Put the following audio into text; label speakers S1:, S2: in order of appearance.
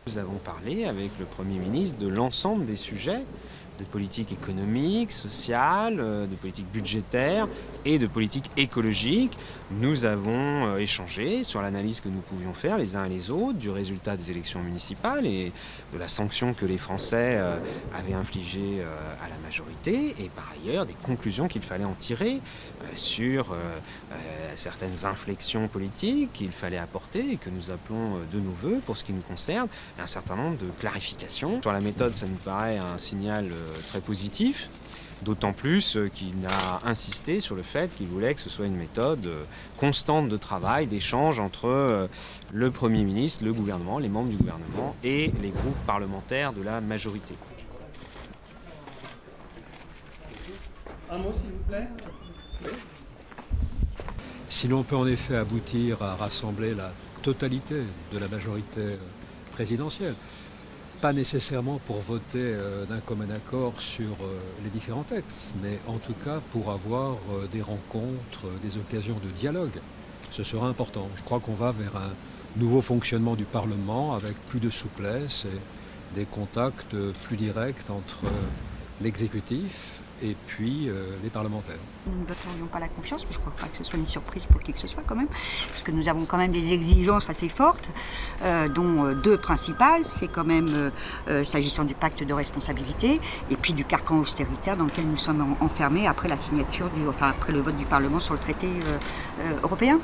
S1: Nous avons parlé avec le Premier ministre de l'ensemble des sujets de politique économique, sociale, de politique budgétaire et de politique écologique. Nous avons échangé sur l'analyse que nous pouvions faire les uns et les autres du résultat des élections municipales et de la sanction que les Français avaient infligée à la majorité et par ailleurs des conclusions qu'il fallait en tirer sur certaines inflexions politiques qu'il fallait apporter et que nous appelons de nos vœux pour ce qui nous concerne, un certain nombre de clarifications. Sur la méthode, ça nous paraît un signal très positif, d'autant plus qu'il a insisté sur le fait qu'il voulait que ce soit une méthode constante de travail, d'échange entre le Premier ministre, le gouvernement, les membres du gouvernement et les groupes parlementaires de la majorité.
S2: Un mot s'il vous plaît. Oui.
S3: Si l'on peut en effet aboutir à rassembler la totalité de la majorité présidentielle, pas nécessairement pour voter d'un commun accord sur les différents textes, mais en tout cas pour avoir des rencontres, des occasions de dialogue. Ce sera important. Je crois qu'on va vers un nouveau fonctionnement du Parlement avec plus de souplesse et des contacts plus directs entre l'exécutif et puis les parlementaires.
S4: Nous ne voterions pas la confiance, mais je ne crois pas que ce soit une surprise pour qui que ce soit quand même, parce que nous avons quand même des exigences assez fortes, dont deux principales, c'est quand même s'agissant du pacte de responsabilité et puis du carcan austéritaire dans lequel nous sommes enfermés après la signature, après le vote du Parlement sur le traité européen.